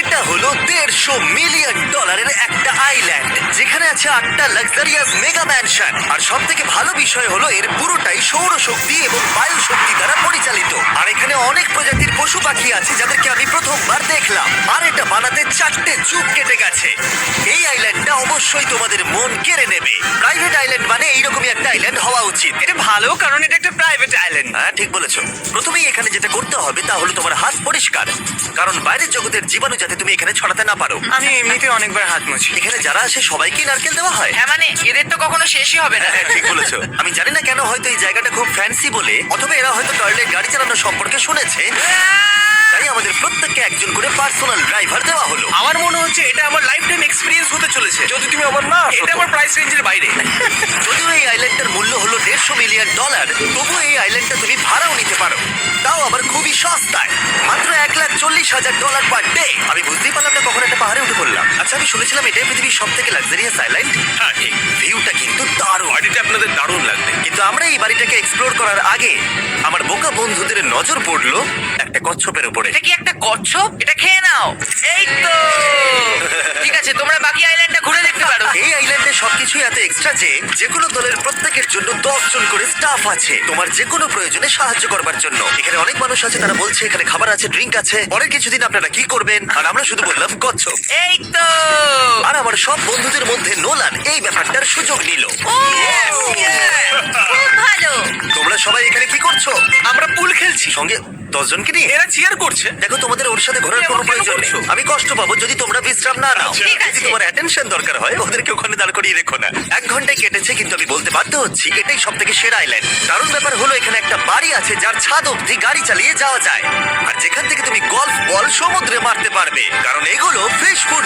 এটা হলো $150 মিলিয়ন একটা আইল্যান্ড, যেখানে আছে 8টা লাক্সারিয়াস মেগা ম্যানশন। আর সব থেকে ভালো বিষয় হলো এর পুরোটাই সৌরশক্তি এবং বায়ু শক্তি দ্বারা পরিচালিত। আর এখানে অনেক প্রজাতির পশু পাখি আছে যাদেরকে আমি প্রথমবার দেখলাম। আর এটা বানাতে 4টে যুগ কেটে গেছে। এই আইল্যান্ডটা অবশ্যই তোমাদের মন কেড়ে নেবে। প্রাইভেট আইল্যান্ড মানে এইরকমই একটা আইল্যান্ড হওয়া উচিত। এটা ভালো, কারণ এটা একটা প্রাইভেট আইল্যান্ড। হ্যাঁ, ঠিক বলেছো। প্রথমেই এখানে যেটা করতে হবে তা হলো তোমার হাত পরিষ্কার, কারণ বাইরের জগতের জীবাণু যাতে তুমি এখানে ছড়াতে না পারো। আমি এমনিতে অনেকবার হাত মুছি। এখানে যারা আসে সবাইকেই নারকেল দেওয়া হয়। হ্যাঁ মানে এদের তো কখনো শেষই হবে না। হ্যাঁ, ঠিক বলেছো। আমি জানি না কেন, হয়তো এই জায়গাটা খুব ফ্যান্সি বলে, অথবা এরা হয়তো টয়লেট গাড়ি চালানো সম্পর্কে শুনেছে, তাই আমাদের প্রত্যেককে একজন করে পার্সোনাল ড্রাইভার দেওয়া হলো। আমার মনে হচ্ছে এটা আমার লাইফ টাইম এক্সপিরিয়েন্স হতে চলেছে। যদি তুমি আমার না, এটা আমার প্রাইস রেঞ্জের বাইরে। যদিও এই আইল্যান্ডটার মূল্য হলো $150 মিলিয়ন, তবুও এই আইল্যান্ডটা তুমি ভাড়াও নিতে পারো, তাও আবার খুবই সস্তায়, মাত্র $1,40,000 পার ডে। আমি বুঝতেই পারলাম না কখন একটা পাহাড়ে উঠে পড়লাম। আচ্ছা, আমি শুনেছিলাম এটাই পৃথিবীর সব থেকে লাক্সারিয়াস আইল্যান্ড। হ্যাঁ ঠিক। ভিউটা কিন্তু দারুণ। বাড়িটা আপনাদের দারুণ লাগবে। কিন্তু আমরা এই বাড়িটাকে এক্সপ্লোর করার আগে আমার বোকা বন্ধুদের নজর পড়লো একটা কচ্ছপের উপরে। এটা কি একটা কচ্ছপ? এটা খেয়ে নাও। এই তো ঠিক আছে, তোমরা বাকি আইল্যান্ডটা ঘুরে দেখতে পারো। এই আইল্যান্ডে সবকিছুই এত এক্সট্রা যে যেকোনো দলের প্রত্যেকের জন্য 10 জন করে স্টাফ আছে তোমার যে কোনো প্রয়োজনে সাহায্য করবার জন্য। এখানে অনেক মানুষ আছে, তারা বলছে এখানে খাবার আছে, ড্রিঙ্ক আছে। পরের কিছুদিন আপনারা কি করবেন, আর আমরা শুধু বললাম কচ্ছপ। এই তো আর আমার সব বন্ধুদের মধ্যে নোলান এই ব্যাপারটার সুযোগ নিল। খুব ভালো। তোমরা সবাই এখানে কি করছো? আমরা পুল খেলছি। সঙ্গে 10 জনকে নিয়ে? এরা চিয়ার করছে। দেখো, তোমাদের ওর সাথে ঘোরার তুমি কোনো এমন কেন প্রয়োজন নেই। করছো? আমি কষ্ট পাবো যদি তোমরা বিশ্রাম না নাও। ঠিক আছে। যদি তোমার অ্যাটেনশন দরকার হয়, ওদেরকে ওখানে দাঁড় করিয়ে রেখো না। 1 ঘন্টায় কেটেছে, কিন্তু আমি বলতে বাধ্য হচ্ছি এটাই সব থেকে সেরা আইল্যান্ড। দারুণ ব্যাপার হলো এখানে একটা বাড়ি আছে যার ছাদ অবধি গাড়ি চালিয়ে যাওয়া যায়, আর যেখান থেকে তুমি গলফ বল সমুদ্রে মারতে পারবে, কারণ এগুলো ফিশ ফুড